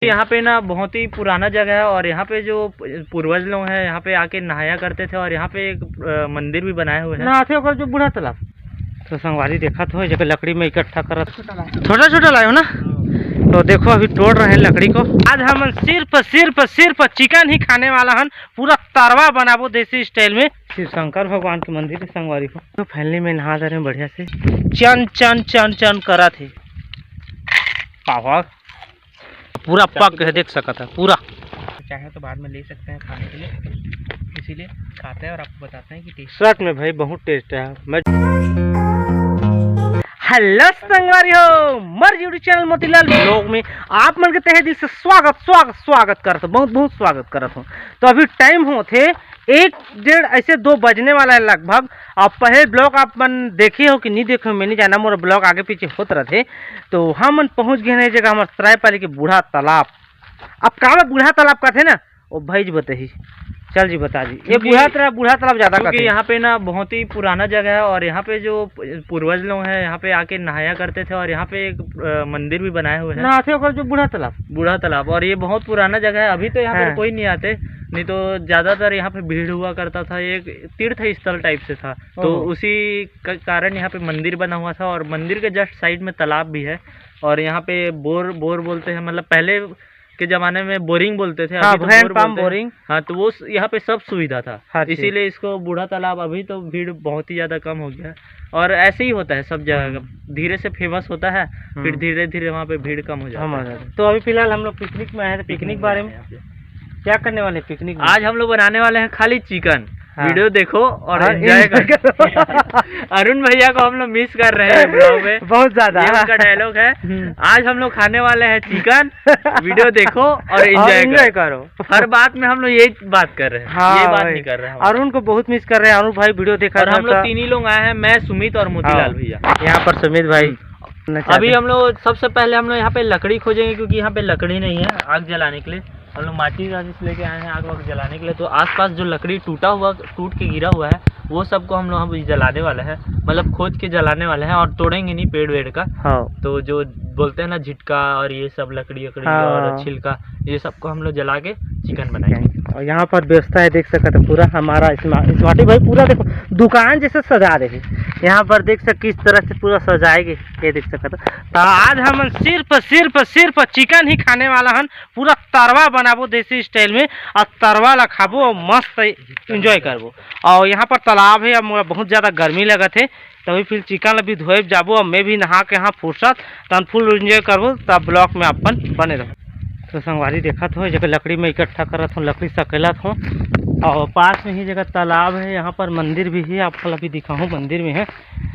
यहाँ पे ना बहुत ही पुराना जगह है और यहाँ पे जो पूर्वज लोग हैं यहाँ पे आके नहाया करते थे और यहाँ पे एक मंदिर भी बनाए हुए हैं। नहाते होकर जो बूढ़ा तालाब तो संगवारी देखा तो जगह लकड़ी में इकट्ठा कर छोटा छोटा लाए हो ना। तो देखो अभी तोड़ रहे हैं लकड़ी को। आज हम सिर्फ चिकन ही खाने वाला हन, पूरा तरवा बनाबो देसी स्टाइल में। शिव शंकर भगवान के मंदिर है संगवारी को। तो फैमिली में नहा दे रहे हैं बढ़िया से, चन चन चन चन करा थे पावा पूरा पक है, देख सकता है पूरा। चाहे तो बाद में ले सकते हैं खाने के लिए, इसीलिए खाते हैं और आपको बताते हैं कि टेस्ट सच में भाई बहुत टेस्ट है। मैं हेलो संगवारी हो, मर यूट्यूब चैनल मोतीलाल ब्लॉग में आप मन के तहे दिल से स्वागत करत हूँ, बहुत स्वागत करत हूँ। तो अभी टाइम हो थे 1-1:30 ऐसे 2 बजने वाला है लगभग। अब पहले ब्लॉग आप मन देखे हो कि नहीं देखे हो मैं नहीं जाना, मोर ब्लॉग आगे पीछे होते रहते। तो हम मन पहुँच गए हैं जगह हमारे सरायपाली के बूढ़ा तालाब। अब कहाँ बूढ़ा तालाब का थे ना वो भाई जी बताइए, चल जी बता जी। ये बूढ़ा तालाब ज्यादा क्योंकि यहाँ पे ना बहुत ही पुराना जगह है और यहाँ पे जो पूर्वज लोग हैं यहाँ पे आके नहाया करते थे और यहाँ पे एक मंदिर भी बनाए हुए हैं। नहाते होकर जो बूढ़ा तालाब और ये बहुत पुराना जगह है। अभी तो यहाँ पे कोई नहीं आते, नहीं तो ज्यादातर यहाँ पे भीड़ हुआ करता था। एक तीर्थ स्थल टाइप से था, तो उसी कारण यहाँ पे मंदिर बना हुआ था और मंदिर के जस्ट साइड में तालाब भी है। और यहाँ पे बोर बोलते हैं, मतलब पहले के जमाने में बोरिंग बोलते थे, अभी तो बोरिंग। हाँ, तो वो यहाँ पे सब सुविधा था, इसीलिए इसको बूढ़ा तालाब। अभी तो भीड़ बहुत ही ज्यादा कम हो गया है और ऐसे ही होता है सब जगह, धीरे से फेमस होता है फिर धीरे धीरे वहाँ पे भीड़ कम हो जाती है। तो अभी फिलहाल हम लोग पिकनिक में आए थे। पिकनिक बारे में क्या करने वाले पिकनिक में? आज हम लोग बनाने वाले हैं खाली चिकन। वीडियो देखो और एंजॉय करो। अरुण भैया को हम लोग मिस कर रहे हैं ब्लॉग में बहुत ज्यादा, ये उनका डायलॉग है। आज हम लोग खाने वाले हैं चिकन, वीडियो देखो और एंजॉय करो। हर बात में हम लोग यही बात कर रहे हैं, ये बात नहीं कर रहे हैं। अरुण को बहुत मिस कर रहे हैं। अरुण भाई वीडियो देखा, और हम लोग 3 ही लोग आए हैं, मैं, सुमित और मोतीलाल भैया। यहाँ पर सुमित भाई अभी हम लोग सबसे पहले हम लोग यहाँ पे लकड़ी खोजेंगे, क्योंकि यहाँ पे लकड़ी नहीं है आग जलाने के लिए। हम लोग माचिस लेके आए हैं आग वाग जलाने के लिए। तो आसपास जो लकड़ी टूट के गिरा हुआ है वो सबको हम लोग जलाने वाले हैं, मतलब खोज के जलाने वाले हैं और तोड़ेंगे नहीं पेड़ वेड़ का। तो जो बोलते हैं ना झिटका और ये सब लकड़ी और छिलका, ये सबको हम लोग जला के चिकन बनाएंगे। और यहाँ पर व्यवस्था है, देख सकते हैं पूरा हमारा स्मार्टी भाई पूरा देखो दुकान जैसे सजा रहे। यहाँ पर देख सकते किस तरह से पूरा सजाएंगे, ये देख सकते। तो आज हम सिर्फ चिकन ही खाने वाला हन, पूरा तरवा बनाबो देसी स्टाइल में और तरवा ला खाबो और मस्त एंजॉय करबो। और यहाँ पर तालाब है, अब बहुत ज़्यादा गर्मी लगत है तभी फिर चिकन अभी धोए जाबो और मैं भी नहा के यहाँ फुर्सत तन फुल एंजॉय करबो। तब ब्लॉग में अपन बने रहो। तो संगवारी देखा तो जगह लकड़ी में इकट्ठा करत हूँ, लकड़ी सकेला हूँ और पास में ही जगह तालाब है। यहाँ पर मंदिर भी है, आपको अभी दिखाऊँ मंदिर में है।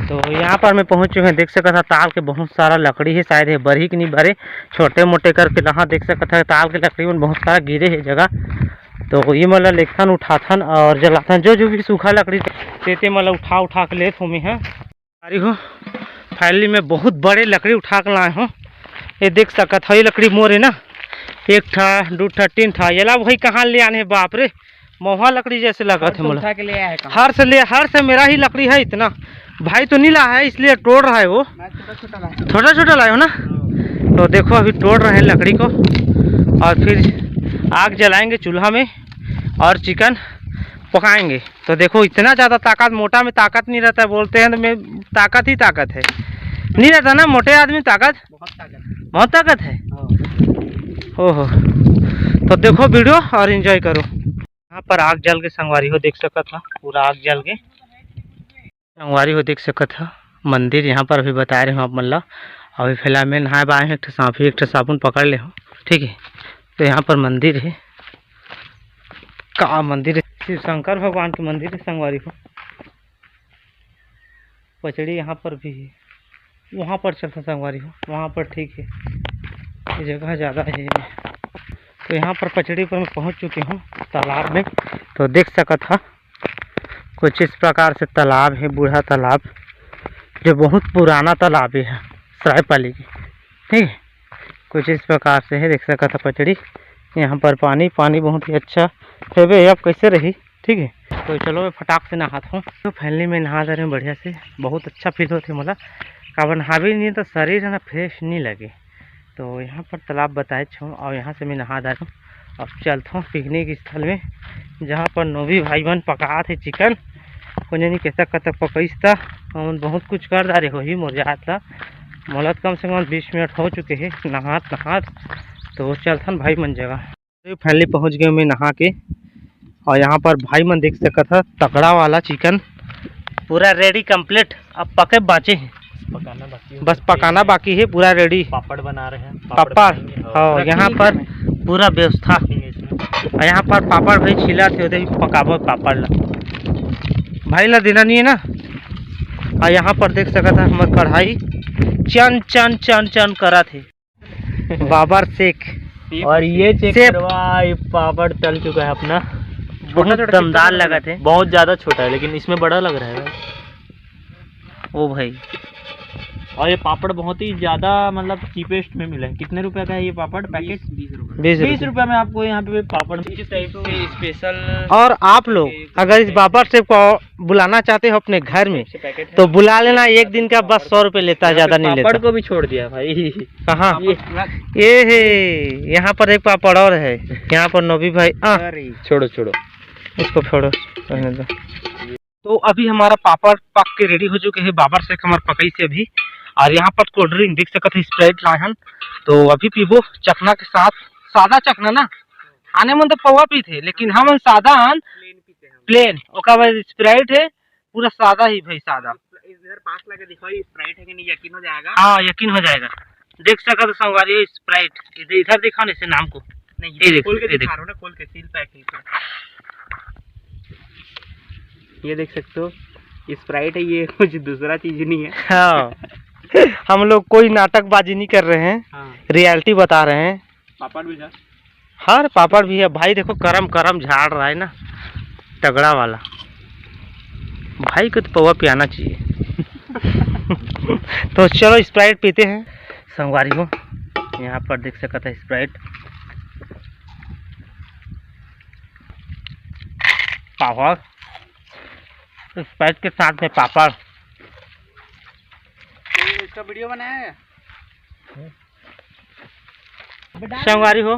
तो यहाँ पर मैं पहुँच चुके हैं, देख सकता था ताल के बहुत सारा लकड़ी है, शायद है बड़ी कि नहीं भरे छोटे मोटे करके यहाँ देख सकता है ताल के लकड़ी में बहुत सारा गिरे है जगह। तो ये मतलब लेखन उठाथन और जलाथन जो भी सूखा लकड़ी देते मतलब उठा के लेते हूँ मैं। अरे हो फाइनली में बहुत बड़े लकड़ी उठा कर लाए हूँ। ये देख सकत है, ये लकड़ी मोर है ना, 1 था 2 था 3 था। ये ला भाई कहाँ ले आने बाप रे, महुआ लकड़ी जैसे लगा थे मतलब। हर से मेरा ही लकड़ी है इतना, भाई तो नहीं लाया है इसलिए तोड़ रहा है वो। छोटा लाए हो ना। तो देखो अभी तोड़ रहे हैं लकड़ी को और फिर आग जलाएंगे चूल्हा में और चिकन पकाएंगे। तो देखो इतना ज़्यादा ताकत, मोटा में ताकत नहीं रहता है बोलते हैं, तो मैं ताकत ही ताकत है, नहीं रहता ना मोटे आदमी ताकत, बहुत ताकत है। ओहो, तो देखो वीडियो और एंजॉय करो। यहाँ पर आग जल के संगवारी हो देख सकता था, पूरा आग जल के संगवारी हो देख सकता था। मंदिर यहाँ पर अभी बता रहे हो आप मतलब। अभी फिलहाल में नहाए बाए हैं, एक साबुन पकड़ ले हो, ठीक है। तो यहाँ पर मंदिर है, का मंदिर है, शिव शंकर भगवान के मंदिर है संगवारी को। पचड़ी यहाँ पर भी है, वहाँ पर चलता संगवारी हो, वहाँ पर ठीक है, ये जगह ज़्यादा है। तो यहाँ पर पचड़ी पर मैं पहुँच चुकी हूँ तालाब में। तो देख सका था कुछ इस प्रकार से तालाब है, बूढ़ा तालाब जो बहुत पुराना तालाब है सरायपाली की, ठीक है। कुछ इस प्रकार से है, देख सका था पचड़ी। यहाँ पर पानी बहुत ही अच्छा है, अब कैसे रही, ठीक है। तो चलो मैं फटाक से नहाता हूँ। तो फैमिली में नहा दे रहे हैं बढ़िया से, बहुत अच्छा फील होती है मतलब। काबर नहा भी नहीं तो शरीर है ना फ्रेश नहीं लगे। तो यहाँ पर तालाब बताए छो और यहाँ से मैं नहा दा हूँ। अब चलता हूँ पिकनिक स्थल में, जहाँ पर नोभी भाई बहन पका थे चिकन को नहीं कैसा कतक पकईस था और बहुत कुछ कर डाले हो ही मुरझात था। मोलत कम से कम 20 मिनट हो चुके हैं नहात। तो चलथन भाई मन जगह फाइनली पहुँच गए मैं नहा के। और यहाँ पर भाई मन देख सका था तगड़ा वाला चिकन पूरा रेडी कंप्लीट। अब पके बाचे हैं, बस पकाना बाकी है, पूरा रेडी। पापड़ बना रहे हैं, पापड़ हाँ यहाँ पर पूरा व्यवस्था। और यहाँ पर पापड़ भाई छिला थे उधर पकाबो पापड़ ला भाई ला देना नहीं है ना। और यहाँ पर देख सका था हमारे कढ़ाई चन चन चन चन करा थे बाबर शेख। और ये चेक करवा, ये पापड़ तल चुका है अपना, बहुत दमदार लगा थे। बहुत ज्यादा छोटा है लेकिन इसमें बड़ा लग रहा है ओ भाई। और ये पापड़ बहुत ही ज्यादा मतलब चीपेस्ट में मिला है। कितने रुपए का है ये पापड़ पैकेट? 20 रुपए में आपको यहाँ पे पापड़ स्पेशल। और आप लोग अगर इस बाबर शेफ को बुलाना चाहते हो अपने घर में तो बुला लेना, एक दिन का बस 100 रुपए लेता है, ज्यादा नहीं लेता। पापड़ को भी छोड़ दिया भाई। कहाँ ये है? यहाँ पर एक पापड़ और है, यहाँ पर नोभी भाई। छोड़ो इसको छोड़ो रहने दो। तो अभी हमारा पापड़ पक के रेडी हो चुके हैं बाबर शेख हमारे पकई से अभी। और यहाँ पर कोल्ड ड्रिंक देख सकते हैं, स्प्राइट लाहन। तो अभी पीबो चखना के साथ, सादा चखना ना आने मन तो पौवा पी थे लेकिन हम सादा प्लेन ओका बाद स्प्राइट है पूरा सादा ही भाई, सादा। इधर पास लगे दिखाओ स्प्राइट है कि नहीं, यकीन हो जाएगा। हाँ यकीन हो जाएगा। देख सकते हो संगवारी स्प्राइट, इधर दिखाओ ना इसे नाम को। नहीं ये खोल के दिखा रहा हूं ना, खोल के सील पैक है। ये देख सकते हो स्प्राइट है, ये कुछ दूसरा चीज नहीं है। हाँ हम लोग कोई नाटकबाजी नहीं कर रहे हैं। हाँ। रियलिटी बता रहे हैं। पापड़ भी है। हाँ पापड़ भी है भाई, देखो करम झाड़ रहा है ना तगड़ा वाला। भाई को तो पौवा पियाना चाहिए। तो चलो स्प्राइट पीते हैं संगवारी को। यहाँ पर देख सकता है स्प्राइट, पापड़, स्प्राइट के साथ में पापड़। इसका वीडियो बनाया है संगवारी हो।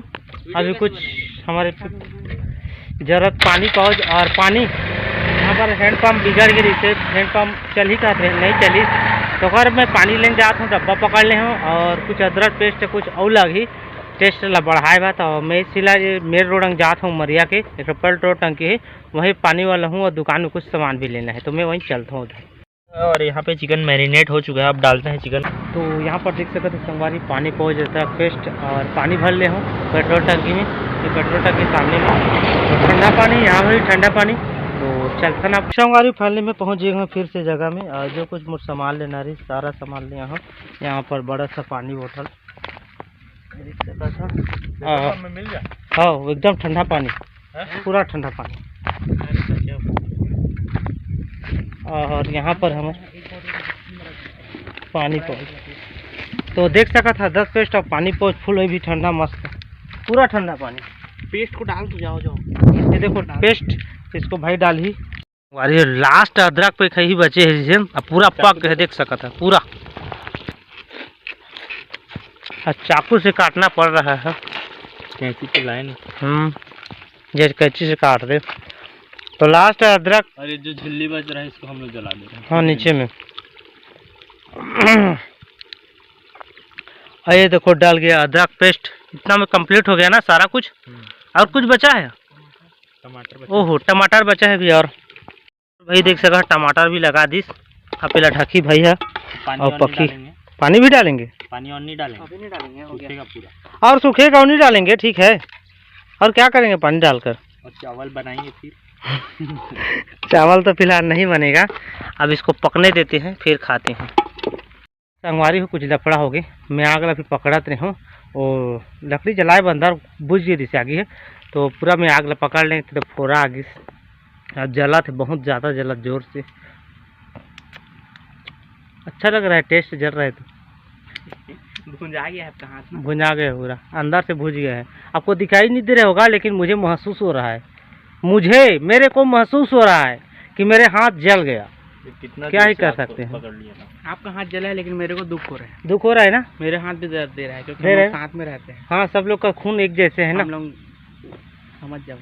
अभी कुछ हमारे जरूरत पानी पहुँच और पानी यहाँ पर हैंडपम्प बिगड़ गई, जैसे हैंडपम्प चल ही कहते हैं नहीं चली। तो अगर मैं पानी लेने जाता हूँ डब्बा पकड़ ले हूँ और कुछ अदरक पेस्ट कुछ और लगी टेस्ट ला बढ़ाए बात। और मैं सिला मेर रोड जाता हूँ मरिया के एक पेट्रोल टंकी है, वहीं पानी वाला हूँ और दुकान में कुछ सामान भी लेना है तो मैं वहीं चलता हूँ उधर। और यहाँ पे चिकन मैरिनेट हो चुका है, अब डालते हैं चिकन। तो यहाँ पर देख सकते हैं संगवारी पानी पहुँच जाता है पेस्ट और पानी भर ले हूँ पेट्रोल टंकी में। ये पेट्रोल टंकी सामने में तो ठंडा पानी, यहाँ पर ठंडा पानी। तो चलता ना संगवारी फाइनली में पहुँच गए हैं फिर से जगह में। और जो कुछ मुझे सामान लेना रही सारा सामान ले यहाँ पर बड़ा सा पानी बोतल मिल गया। हाँ एकदम ठंडा पानी, पूरा ठंडा पानी। और यहाँ पर हम पानी पहुँच तो देख सका था 10 पेस्ट और पानी पहुँच फुल भी ठंडा मस्त पूरा ठंडा पानी। पेस्ट को डाल तो जाओ ये देखो पेस्ट, इसको भाई डाल ही। अरे लास्ट अदरक पे कहीं बचे है पूरा पक है, देख सका था पूरा। चाकू से काटना पड़ रहा है, कैंची तो लाए नहीं। जैसे कैंची से काट दे तो लास्ट अदरक। अरे जो झिल्ली बच रहा है इसको हम लोग जला दे रहे हैं। हाँ नीचे में। ये देखो डाल गया अदरक पेस्ट, इतना में कंप्लीट हो गया ना सारा कुछ। और कुछ बचा है? टमाटर बचा। ओहो टमाटर बचा है भी। और भाई देख सका टमाटर भी लगा दी पहला ढकी भाई है। और पक्की पानी भी डालेंगे, पानी और नहीं डालेंगे, अभी नहीं डालेंगे, सूखेगा पूरा। और सूखेगा और नहीं डालेंगे, ठीक है। और क्या करेंगे पानी डालकर? और चावल बनाएंगे फिर। चावल तो फिलहाल नहीं बनेगा, अब इसको पकने देते हैं फिर खाते हैं। संगवारी हो कुछ लफड़ा हो गई, मैं आग ला फिर पकड़त रही हूँ और लकड़ी जलाए बंदर बुझ गई दिशा आगे है तो पूरा मैं आग ला पकड़ लेंगे तो फोड़ा आगे जला थे, बहुत ज़्यादा जला जोर से। अच्छा लग रहा है, टेस्ट जल रहा है। तो भुंजा गया है, कहाँ से भुंजा गया पूरा अंदर से भुज गया है। आपको दिखाई नहीं दे रहा होगा लेकिन मुझे महसूस हो रहा है, मेरे को महसूस हो रहा है कि मेरे हाथ जल गया। कितना क्या ही कर सकते हैं। पकड़ लिया था। आपका हाथ जला है लेकिन मेरे को दुख हो रहा है। दुख हो रहा है ना? मेरे हाथ भी दर्द दे रहा है क्योंकि दे हम रहे लोग हैं? साथ में रहते हैं। हाँ, सब लोग का खून एक जैसे है ना। हम लोग समझ जाओ।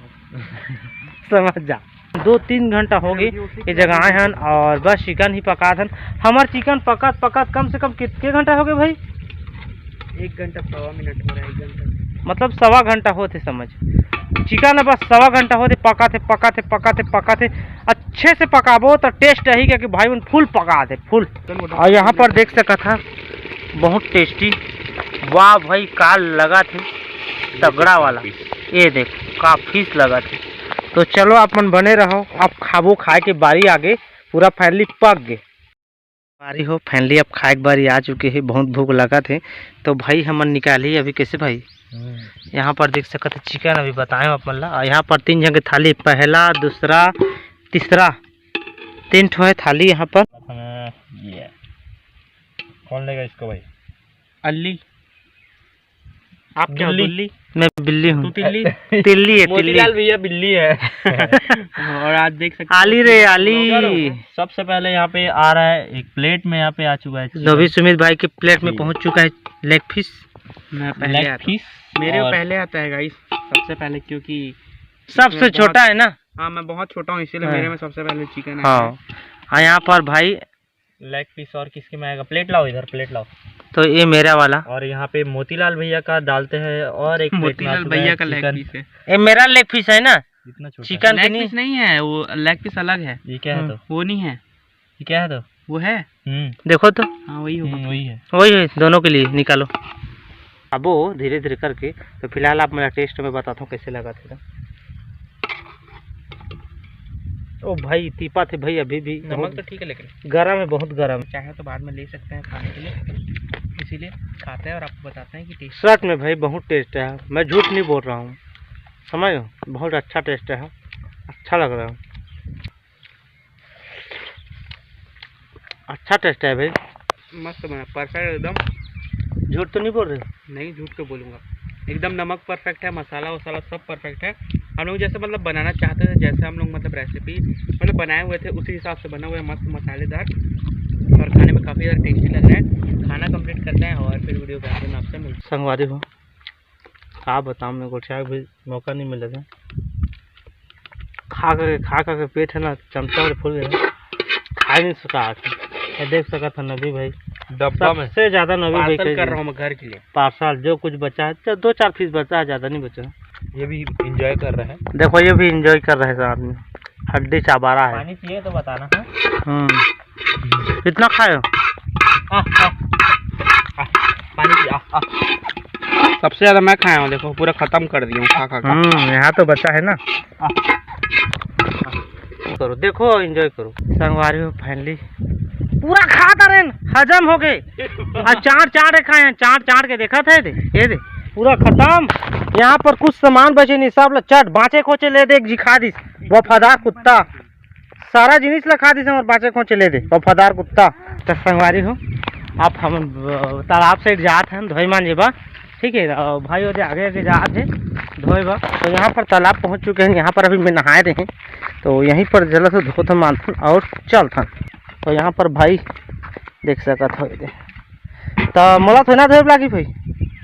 समझ जा। 2-3 घंटा हो गए ये जगह आए हन और बस चिकन ही पका थन। हमार चिकन पकत पकत कम से कम कितने घंटा हो गए भाई? 1 घंटा 1.25 मिनट हो रहा है। 1 घंटा मतलब 1.25 घंटा होते समझ। चिकन है बस 1.25 घंटा होते पकाते अच्छे से पकाबो तो टेस्ट रही कि भाई उन फुल पका दे फुल। और यहाँ पर देख सका था बहुत टेस्टी। वाह भाई काल लगा थे तगड़ा वाला। ये देख का फीस लगा थे। तो चलो अपन बने रहो, अब खाबो खाए के बारी आगे पूरा फैमिली पक गए बारी हो। फैमिली अब खाए के बारी आ चुके हैं, बहुत भूख लगा थे तो भाई हमन निकाली अभी कैसे भाई। यहाँ पर देख सकते चिकन अभी बताएं अपन ला। यहाँ पर 3 जगह थाली, पहला दूसरा तीसरा 3 ठो है थाली यहाँ पर। ये कौन लेगा इसको भाई? अल्ली आप क्या बिल्ली? बिल्ली? मैं बिल्ली हूँ। तू तिल्ली? तिल्ली है तिल्ली। मोतीलाल भैया बिल्ली है। और आज देख सकते आली रे आली। सबसे पहले यहाँ पे आ रहा है एक प्लेट में, यहाँ पे आ चुका है नवी सुमित भाई के प्लेट में पहुँच चुका है लेग पीस। मैं पहले लेग आता पीस। मेरे को और पहले आता है गाइस, सबसे पहले, क्योंकि सबसे छोटा है ना। हाँ मैं बहुत छोटा हूँ इसीलिए हाँ। मेरे में सबसे पहले चिकन है। हाँ और यहाँ पर भाई लेग पीस और किसके में आएगा? प्लेट लाओ इधर, प्लेट लाओ। तो ये मेरा वाला। और यहाँ पे मोतीलाल भैया का डालते हैं और एक प्लेट में आ मोतीलाल चुका है भैया का लेग चिकन। पीस है। ये मेरा लेग पीस है ना। इतना छोटा चिकन की लेग नहीं। पीस नहीं है वो, लेग पीस अलग है। ये क्या है तो? वो नहीं है, ये क्या है तो? वो है। देखो तो हाँ वही होगा। वही है। वही है, दोनों के लिए निकालो। अब वो धीरे धीरे करके। तो फिलहाल आप मेरा टेस्ट में बताता हूँ कैसे लगा थे। ओ भाई तीपा थे भाई, अभी भी नमक तो ठीक है लेकिन गर्म है, बहुत गर्म। चाहे तो बाद में ले सकते हैं खाने के लिए, इसीलिए खाते हैं और आपको बताते हैं कि टेस्ट। सच में भाई बहुत टेस्ट है, मैं झूठ नहीं बोल रहा हूँ, समझ लो बहुत अच्छा टेस्ट है, अच्छा लग रहा है, अच्छा टेस्ट है भाई, मस्त बना, परफेक्ट एकदम। झूठ तो नहीं बोल रहे? नहीं झूठ क्यों बोलूँगा, एकदम नमक परफेक्ट है, मसाला वसाला सब परफेक्ट है। हम लोग जैसे मतलब बनाना चाहते थे, जैसे हम लोग मतलब रेसिपी मतलब बनाए हुए थे उसी हिसाब से बना हुआ है, मस्त मसालेदार और खाने में काफ़ी ज़्यादा टेस्टी लग रहा है। खाना कंप्लीट करते हैं और फिर वीडियो के आगे में आपसे मिलते संगवारी हो, आप बताओ, मेरे को चाय भी मौका नहीं मिला था, खा करके पेट है ना चमचा और फूल गया, खा नहीं सका आज। ये देख सका था नबी भाई डब्बा में सबसे ज़्यादा नबी भाई पार्सल कर रहा हूँ मैं घर के लिए। पार्सल जो कुछ बचा है 2-4 पीस बचा है, ज़्यादा नहीं बचा। ये भी एंजॉय कर रहे हैं। देखो ये भी एंजॉय कर रहे हैं साथ में, हड्डी चाबारा है। पानी चाहिए तो बताना। कितना खाए हो? पानी पिया। सबसे ज़्यादा मैं खाया हूँ, देखो पूरा ख़त्म कर दिया हूँ खा खा। यहाँ तो बचा है ना, करो देखो एंजॉय करो। संगवारी हो फाइनली पूरा खाता रहे, हजम हो गए, चाट खाए हैं, चाट के देखा था ये दे पूरा खत्म। यहाँ पर कुछ सामान बचे नहीं, सब चट बाँचे खोचे ले दे, जी खा दी वफादार कुत्ता, सारा जिनिस ला खा दी और बाँचे खोचे ले दे वफादार कुत्ता। तो संगवारी हो आप हम तालाब साइड जाते हैं धोई मान जेबा, ठीक है भाई, और आगे जाते हैं धोए बा। तो यहाँ पर तालाब पहुँच चुके हैं, यहाँ पर अभी मैं नहाए रहे हैं, तो यहीं पर जला से धोथन मानथन और चलथन। तो यहाँ पर भाई देख सका था, तो मोला थोड़ा धोए लागी भाई,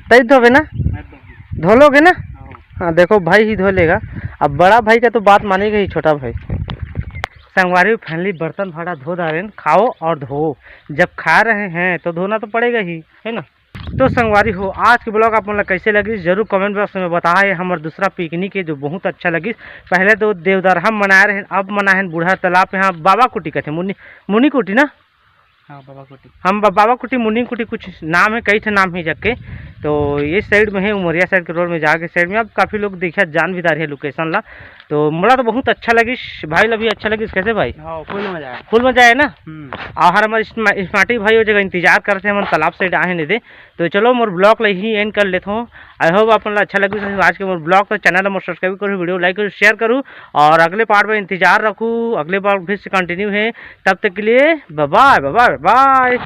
तई धोबे ना, धो लोगे ना? हाँ देखो भाई ही धो लेगा, अब बड़ा भाई का तो बात मानेगा ही छोटा भाई। संगवारी फैमिली बर्तन भाड़ा धो डालें, खाओ और धो, जब खा रहे हैं तो धोना तो पड़ेगा ही, है ना। तो संगवारी हो आज की ब्लॉग आप लोग कैसे लगी जरूर कमेंट बॉक्स में बताए। हमारा दूसरा पिकनिक है जो बहुत अच्छा लगी, पहले तो देवदार हम मना रहे हैं, अब मनाए हैं बूढ़ा तालाब पे, हाँ बाबा कुटी कहते हैं, मुनी कुटी ना, हाँ बाबा कुटी, हम बाबा कुटी मुनी कुटी कुछ नाम है, कई थे नाम ही जग के। तो ये साइड में है उमरिया साइड के रोड में जाके साइड में, अब काफ़ी लोग देखा जान भी रहे लोकेशन ला। तो मुझे तो बहुत अच्छा लगी, भाई ला भी अच्छा लगी, कैसे भाई? हाँ फुल मजा आया, फुल मजा है ना। और हमारे स्मार्टी भाई वो जगह इंतजार करते हैं, हम तालाब साइड आए नहीं थे। तो चलो मोर ब्लॉग ला ही एंड कर लेता हूँ, आई होप आप अच्छा लगी आज के मोर ब्लॉग। तो चैनल में सब्सक्राइब करूँ, वीडियो लाइक करूँ, शेयर करूँ और अगले पार्ट में इंतजार रखूँ, अगले पार्ट फिर से कंटिन्यू है। तब तक के लिए बाय बाय बाय बाय।